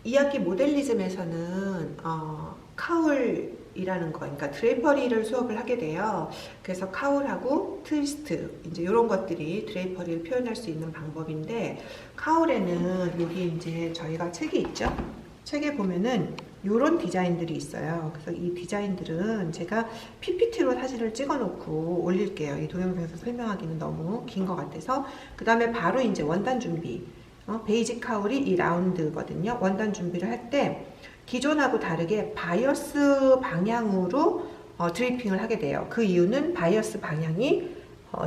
2학기 모델리즘에서는 카울이라는 거, 그러니까 드레이퍼리를 수업을 하게 돼요. 그래서 카울하고 트위스트, 이제 이런 것들이 드레이퍼리를 표현할 수 있는 방법인데, 카울에는 여기 이제 저희가 책이 있죠. 책에 보면은 이런 디자인들이 있어요. 그래서 이 디자인들은 제가 PPT로 사진을 찍어 놓고 올릴게요. 이 동영상에서 설명하기는 너무 긴 것 같아서. 그 다음에 바로 이제 원단 준비. 베이직 카울이 이 라운드거든요. 원단 준비를 할 때 기존하고 다르게 바이어스 방향으로 드리핑을 하게 돼요. 그 이유는 바이어스 방향이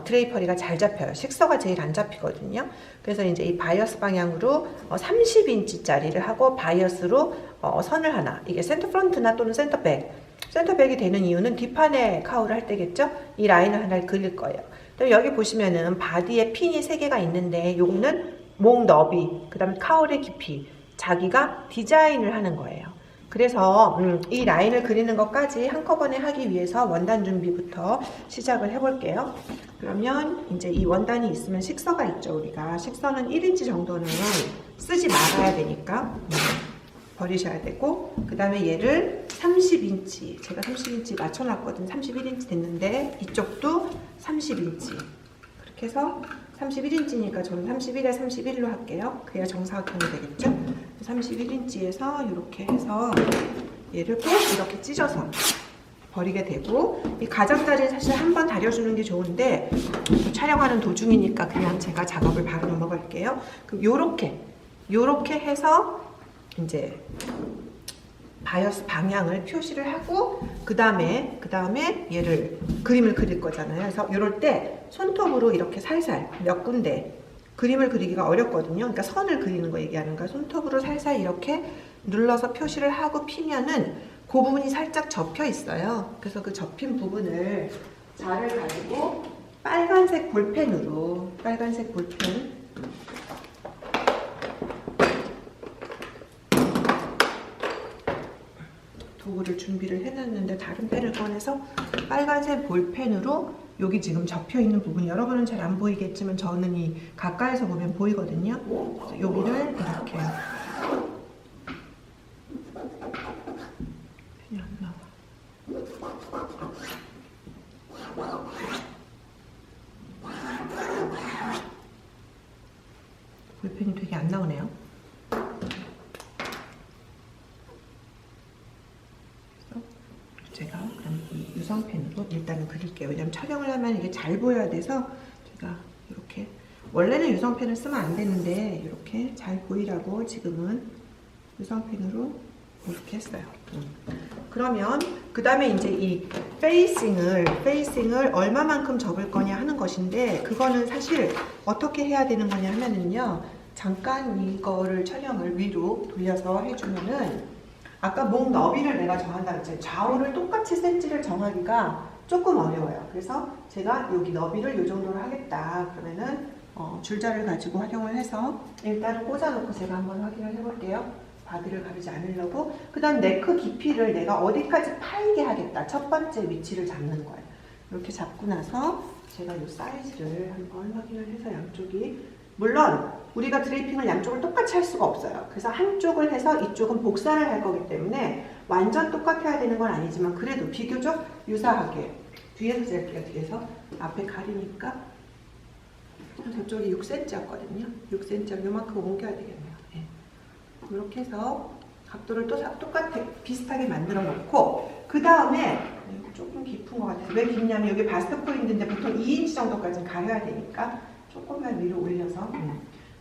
드레이퍼리가 잘 잡혀요. 식서가 제일 안 잡히거든요. 그래서 이제 이 바이어스 방향으로 30인치짜리를 하고 바이어스로 선을 하나, 이게 센터 프론트나 또는 센터백이 되는 이유는 뒷판에 카울을 할 때겠죠. 이 라인을 하나를 그릴 거예요. 여기 보시면은 바디에 핀이 3개가 있는데 요거는 목 너비, 그 다음에 카울의 깊이, 자기가 디자인을 하는 거예요. 그래서 이 라인을 그리는 것까지 한꺼번에 하기 위해서 원단 준비부터 시작을 해볼게요. 그러면 이제 이 원단이 있으면 식서가 있죠. 우리가 식서는 1인치 정도는 쓰지 말아야 되니까 버리셔야 되고, 그 다음에 얘를 30인치, 제가 30인치 맞춰놨거든. 31인치 됐는데 이쪽도 30인치 그렇게 해서 31인치니까 저는 31에 31로 할게요. 그래야 정사각형이 되겠죠. 31인치에서 이렇게 해서 얘를 꼭 이렇게 찢어서 버리게 되고, 이 가장자리는 사실 한번 다려주는 게 좋은데 촬영하는 도중이니까 그냥 제가 작업을 바로 넘어갈게요. 그럼 요렇게 해서 이제 바이어스 방향을 표시를 하고, 그 다음에 얘를 그림을 그릴 거잖아요. 그래서 이럴 때 손톱으로 이렇게 살살 몇 군데, 그림을 그리기가 어렵거든요. 그러니까 선을 그리는 거 얘기하는 거야. 손톱으로 살살 이렇게 눌러서 표시를 하고 피면은 그 부분이 살짝 접혀 있어요. 그래서 그 접힌 부분을 자를 가지고 빨간색 볼펜으로, 빨간색 볼펜 도구를 준비를 해놨는데 다른 펜을 꺼내서 빨간색 볼펜으로, 여기 지금 접혀있는 부분 여러분은 잘 안 보이겠지만 저는 이 가까이서 보면 보이거든요. 여기를 이렇게 펜이 안 나와. 볼펜이 되게 안 나오네요. 제가 그럼 이 유성펜으로 일단은 그릴게요. 왜냐면 촬영을 하면 이게 잘 보여야 돼서 제가 이렇게, 원래는 유성펜을 쓰면 안 되는데 이렇게 잘 보이라고 지금은 유성펜으로 이렇게 했어요. 그러면 그 다음에 이제 이 페이싱을 얼마만큼 접을 거냐 하는 것인데, 그거는 사실 어떻게 해야 되는 거냐 하면은요, 잠깐 이거를 촬영을 위로 돌려서 해주면은, 아까 목 너비를 내가 정한다고 했잖아요. 좌우를 똑같이 센치를 정하기가 조금 어려워요. 그래서 제가 여기 너비를 이 정도로 하겠다. 그러면은 줄자를 가지고 활용을 해서 일단은 꽂아놓고 제가 한번 확인을 해볼게요. 바디를 가리지 않으려고. 그 다음 네크 깊이를 내가 어디까지 파이게 하겠다. 첫 번째 위치를 잡는 거예요. 이렇게 잡고 나서 제가 이 사이즈를 한번 확인을 해서 양쪽이, 물론 우리가 드레이핑을 양쪽을 똑같이 할 수가 없어요. 그래서 한쪽을 해서 이쪽은 복사를 할 거기 때문에 완전 똑같아야 되는 건 아니지만 그래도 비교적 유사하게 뒤에서 잴게요. 뒤에서 앞에 가리니까 저쪽이 6cm였거든요. 6cm를 요만큼 옮겨야 되겠네요. 네. 이렇게 해서 각도를 또 비슷하게 만들어 놓고, 그 다음에 조금 깊은 것 같아서, 왜 깊냐면 여기 바스트 포인트인데 보통 2인치 정도까지는 가려야 되니까 조금만 위로 올려서,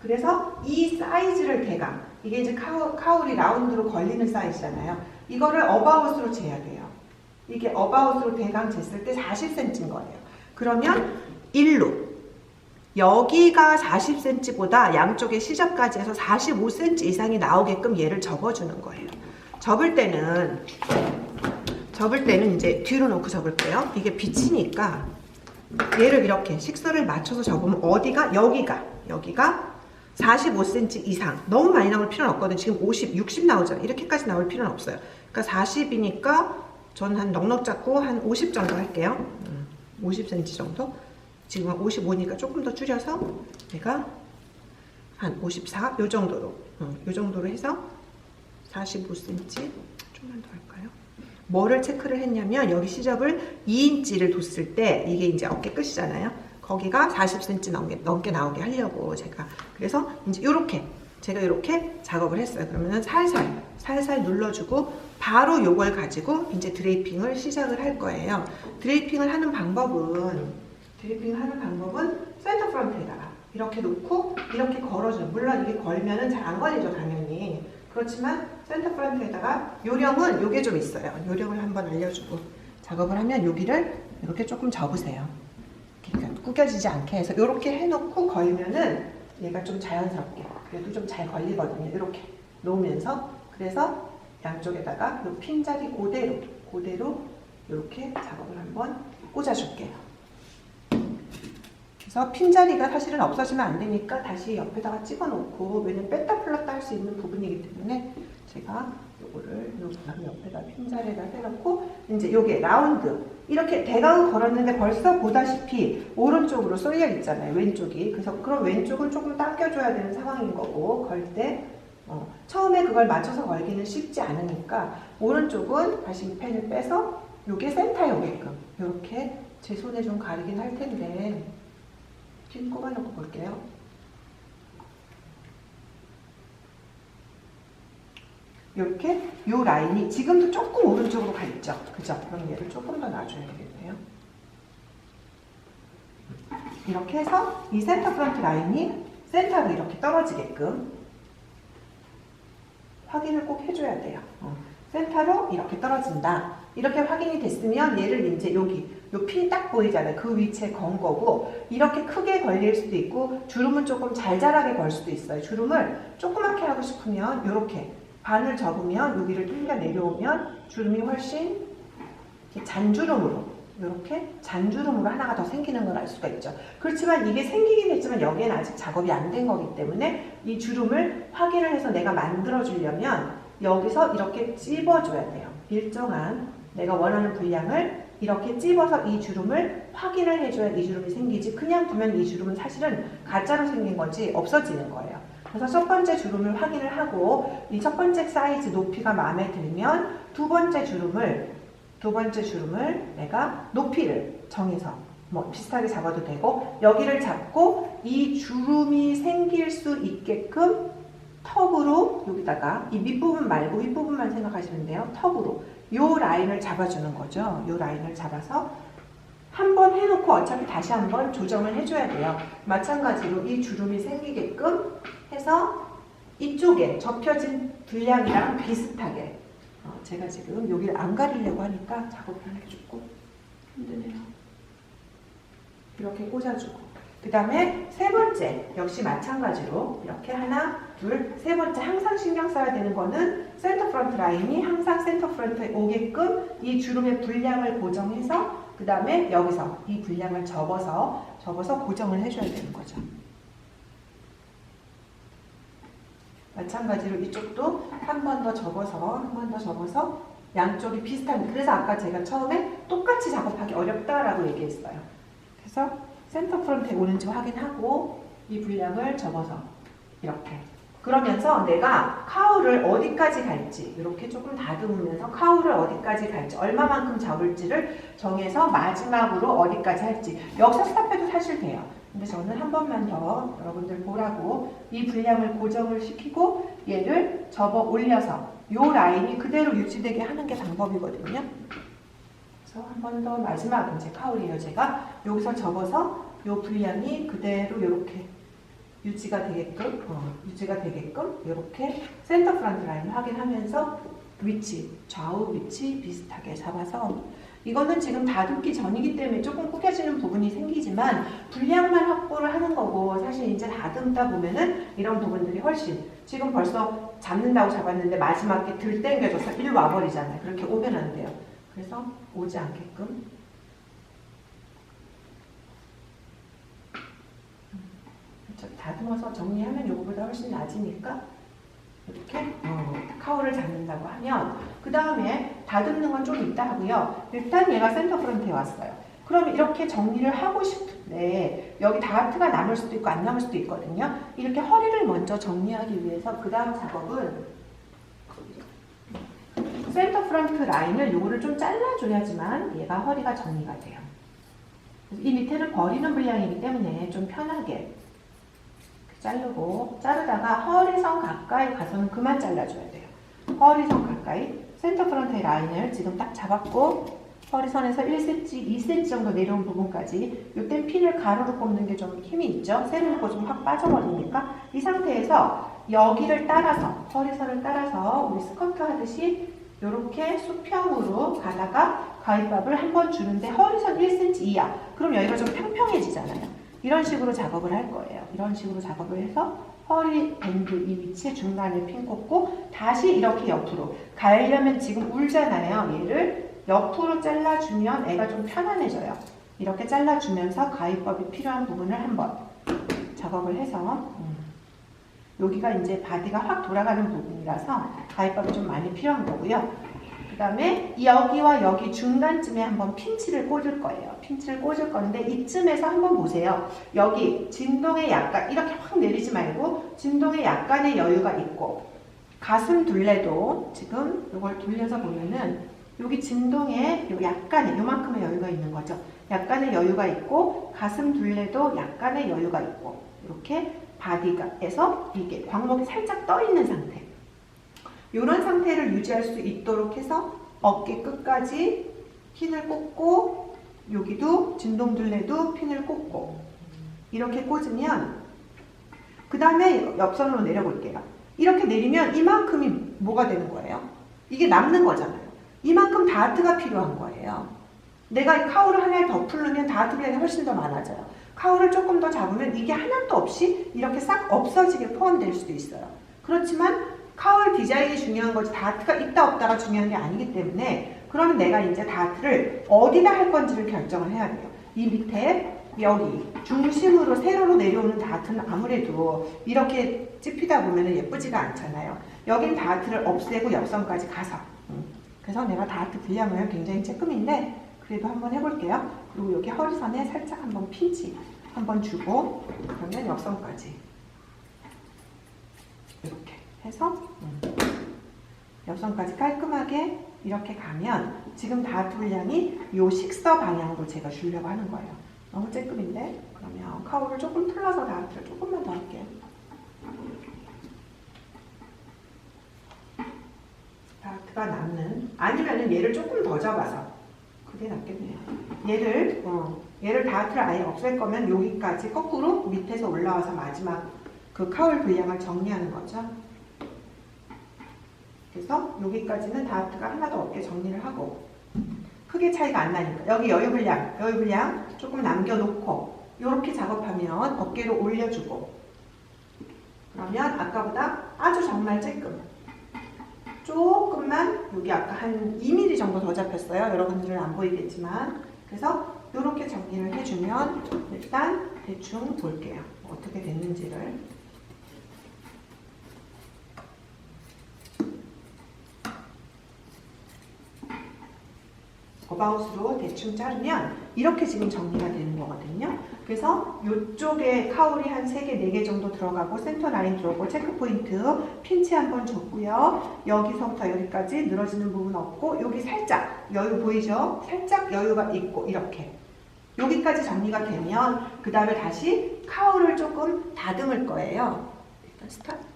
그래서 이 사이즈를 대강, 이게 이제 카울이 라운드로 걸리는 사이즈잖아요. 이거를 어바웃으로 재야 돼요. 이게 어바웃으로 대강 쟀을 때 40cm인 거예요. 그러면 1로 여기가 40cm보다 양쪽의 시접까지 해서 45cm 이상이 나오게끔 얘를 접어주는 거예요. 접을 때는 이제 뒤로 놓고 접을게요. 이게 비치니까 얘를 이렇게 식서를 맞춰서 접으면 어디가, 여기가 45cm 이상, 너무 많이 나올 필요는 없거든요. 지금 50, 60 나오죠. 이렇게까지 나올 필요는 없어요. 그러니까 40이니까 전 한 넉넉 잡고 한 50 정도 할게요. 50cm 정도. 지금 55니까 조금 더 줄여서 제가 한 54, 요 정도로 해서 45cm 좀만 더 할까요? 뭐를 체크를 했냐면 여기 시접을 2인치를 뒀을 때 이게 이제 어깨 끝이잖아요. 거기가 40cm 넘게 나오게 하려고 제가 그래서 이제 이렇게 제가 이렇게 작업을 했어요. 그러면은 살살 눌러주고 바로 요걸 가지고 이제 드레이핑을 시작을 할 거예요. 드레이핑을 하는 방법은 센터 프론트에다가 이렇게 놓고 이렇게 걸어줘요. 물론 이게 걸면은 잘 안 걸리죠, 당연히. 그렇지만 센터 프론트에다가 요령은 요게 좀 있어요. 요령을 한번 알려주고 작업을 하면 여기를 이렇게 조금 접으세요. 그러니까 구겨지지 않게 해서 이렇게 해놓고 걸면은 얘가 좀 자연스럽게 그래도 좀 잘 걸리거든요. 이렇게 놓으면서 그래서 양쪽에다가 이 핀자리 그대로 이렇게 작업을 한번 꽂아줄게요. 그래서 핀자리가 사실은 없어지면 안 되니까 다시 옆에다가 찍어놓고 왜냐면 뺐다 풀렀다 할 수 있는 부분이기 때문에 제가 요거를 바로 옆에다 핀자리를 해놓고 이제 요게 라운드 이렇게 대각을 걸었는데 벌써 보다시피 오른쪽으로 쏠려 있잖아요. 왼쪽이. 그래서 그럼 왼쪽은 조금 당겨줘야 되는 상황인 거고 걸 때 처음에 그걸 맞춰서 걸기는 쉽지 않으니까 오른쪽은 다시 이 펜을 빼서 요게 센터에 오게끔 이렇게 제 손에 좀 가리긴 할 텐데 핀 꼽아놓고 볼게요. 이렇게 요 라인이 지금도 조금 오른쪽으로 가 있죠. 그죠? 그럼 얘를 조금 더 놔줘야 되겠네요. 이렇게 해서 이 센터 프론트 라인이 센터로 이렇게 떨어지게끔 확인을 꼭 해줘야 돼요. 센터로 이렇게 떨어진다. 이렇게 확인이 됐으면 얘를 이제 여기 요 핀 딱 보이잖아요. 그 위치에 건 거고 이렇게 크게 걸릴 수도 있고 주름은 조금 잘잘하게 걸 수도 있어요. 주름을 조그맣게 하고 싶으면 이렇게 반을 접으면 여기를 뚫려 내려오면 주름이 훨씬 잔주름으로 이렇게 잔주름으로 하나가 더 생기는 걸 알 수가 있죠. 그렇지만 이게 생기긴 했지만 여기에는 아직 작업이 안 된 거기 때문에 이 주름을 확인을 해서 내가 만들어 주려면 여기서 이렇게 찝어줘야 돼요. 일정한 내가 원하는 분량을 이렇게 찝어서 이 주름을 확인을 해줘야 이 주름이 생기지 그냥 두면 이 주름은 사실은 가짜로 생긴 거지 없어지는 거예요. 그래서 첫 번째 주름을 확인을 하고 이 첫 번째 사이즈 높이가 마음에 들면 두 번째 주름을 내가 높이를 정해서 뭐 비슷하게 잡아도 되고 여기를 잡고 이 주름이 생길 수 있게끔 턱으로 여기다가 이 밑부분 말고 윗부분만 생각하시면 돼요. 턱으로 요 라인을 잡아주는 거죠. 요 라인을 잡아서 한번 해놓고 어차피 다시 한번 조정을 해줘야 돼요. 마찬가지로 이 주름이 생기게끔 해서 이쪽에 접혀진 분량이랑 비슷하게 제가 지금 여기를 안 가리려고 하니까 작업을 하기 조금 힘드네요. 이렇게 꽂아주고 그 다음에 세 번째 역시 마찬가지로 이렇게 하나 둘 세 번째 항상 신경 써야 되는 거는 센터 프론트 라인이 항상 센터 프론트에 오게끔 이 주름의 분량을 고정해서 그 다음에 여기서 이 분량을 접어서 고정을 해줘야 되는 거죠. 마찬가지로 이쪽도 한 번 더 접어서 양쪽이 비슷한 그래서 아까 제가 처음에 똑같이 작업하기 어렵다라고 얘기했어요. 그래서 센터 프론트에 오는지 확인하고 이 분량을 접어서 이렇게 그러면서 내가 카울을 어디까지 갈지 이렇게 조금 다듬으면서 카울을 어디까지 갈지 얼마만큼 잡을지를 정해서 마지막으로 어디까지 할지 여기서 스탑해도 사실 돼요. 근데 저는 한 번만 더 여러분들 보라고 이 분량을 고정을 시키고 얘를 접어 올려서 이 라인이 그대로 유지되게 하는 게 방법이거든요. 그래서 한 번 더 마지막 이제 카울이에요. 제가 여기서 접어서 이 분량이 그대로 이렇게 유지가 되게끔 이렇게 센터 프론트 라인을 확인하면서 위치, 좌우 위치 비슷하게 잡아서 이거는 지금 다듬기 전이기 때문에 조금 구겨지는 부분이 생기지만 분량만 확보를 하는 거고 사실 이제 다듬다 보면은 이런 부분들이 훨씬 지금 벌써 잡는다고 잡았는데 마지막에 들 땡겨줘서 일 와버리잖아요. 그렇게 오면 안 돼요. 그래서 오지 않게끔 다듬어서 정리하면 요거보다 훨씬 낮으니까 이렇게 카울을 잡는다고 하면 그 다음에 다듬는 건 좀 이따 하고요. 일단 얘가 센터 프론트에 왔어요. 그럼 이렇게 정리를 하고 싶은데 여기 다트가 남을 수도 있고 안 남을 수도 있거든요. 이렇게 허리를 먼저 정리하기 위해서 그 다음 작업은 센터 프런트 라인을 요거를 좀 잘라줘야지만 얘가 허리가 정리가 돼요. 이 밑에는 버리는 분량이기 때문에 좀 편하게 자르고, 자르다가 허리선 가까이 가서는 그만 잘라줘야 돼요. 허리선 가까이 센터 프런트의 라인을 지금 딱 잡았고, 허리선에서 1cm, 2cm 정도 내려온 부분까지, 이땐 핀을 가로로 꼽는 게 좀 힘이 있죠. 세로로 꽂으면 확 빠져버리니까 이 상태에서 여기를 따라서, 허리선을 따라서 우리 스커트 하듯이 이렇게 수평으로 가다가 가위밥을 한번 주는데 허리선 1cm 이하. 그럼 여기가 좀 평평해지잖아요. 이런 식으로 작업을 할 거예요. 이런 식으로 작업을 해서 허리 밴드 이 위치에 중간에 핀 꽂고 다시 이렇게 옆으로 가려면 지금 울잖아요. 얘를 옆으로 잘라주면 애가 좀 편안해져요. 이렇게 잘라주면서 가위법이 필요한 부분을 한번 작업을 해서 여기가 이제 바디가 확 돌아가는 부분이라서 가위법이 좀 많이 필요한 거고요. 그 다음에 여기와 여기 중간쯤에 한번 핀치를 꽂을 거예요. 핀치를 꽂을 건데 이쯤에서 한번 보세요. 여기 진동에 약간 이렇게 확 내리지 말고 진동에 약간의 여유가 있고 가슴 둘레도 지금 이걸 돌려서 보면은 여기 진동에 약간의 요만큼의 여유가 있는 거죠. 약간의 여유가 있고 가슴 둘레도 약간의 여유가 있고 이렇게 바디가에서 이게 광목이 살짝 떠 있는 상태. 이런 상태를 유지할 수 있도록 해서 어깨 끝까지 핀을 꽂고 여기도 진동둘레도 핀을 꽂고 이렇게 꽂으면 그 다음에 옆선으로 내려볼게요. 이렇게 내리면 이만큼이 뭐가 되는 거예요? 이게 남는 거잖아요. 이만큼 다트가 필요한 거예요. 내가 이 카울을 하나를 더 풀르면 다트 분량이 훨씬 더 많아져요. 카울을 조금 더 잡으면 이게 하나도 없이 이렇게 싹 없어지게 포함될 수도 있어요. 그렇지만 카울 디자인이 중요한 거지 다트가 있다 없다가 중요한 게 아니기 때문에 그러면 내가 이제 다트를 어디다 할 건지를 결정을 해야 돼요. 이 밑에 여기 중심으로 세로로 내려오는 다트는 아무래도 이렇게 찝히다 보면 예쁘지가 않잖아요. 여긴 다트를 없애고 옆선까지 가서 그래서 내가 다트 분량을 굉장히 쬐끔인데 그래도 한번 해볼게요. 그리고 여기 허리선에 살짝 한번 핀치 한번 주고 그러면 옆선까지 이렇게 해서 옆선까지 깔끔하게 이렇게 가면 지금 다트 분량이 요 식서 방향으로 제가 주려고 하는 거예요. 너무 쬐끔인데 그러면 카울을 조금 풀러서 다트를 조금만 더 할게요. 다트가 남는 아니면은 얘를 조금 더 잡아서 그게 낫겠네요. 얘를 다트를 아예 없앨 거면 여기까지 거꾸로 밑에서 올라와서 마지막 그 카울 분량을 정리하는 거죠. 그래서 여기까지는 다트가 하나도 없게 정리를 하고 크게 차이가 안 나니까 여기 여유 분량 조금 남겨놓고 이렇게 작업하면 어깨로 올려주고 그러면 아까보다 아주 정말 조금만 여기 아까 한 2mm 정도 더 잡혔어요. 여러분들은 안 보이겠지만 그래서 이렇게 정리를 해주면 일단 대충 볼게요. 어떻게 됐는지를. 어바웃으로 대충 자르면 이렇게 지금 정리가 되는 거거든요. 그래서 이쪽에 카울이 한 3개, 4개 정도 들어가고 센터 라인 들어오고 체크 포인트 핀치 한번 줬고요. 여기서부터 여기까지 늘어지는 부분 없고 여기 살짝 여유 보이죠? 살짝 여유가 있고 이렇게 여기까지 정리가 되면 그 다음에 다시 카울을 조금 다듬을 거예요. 일단 스타트.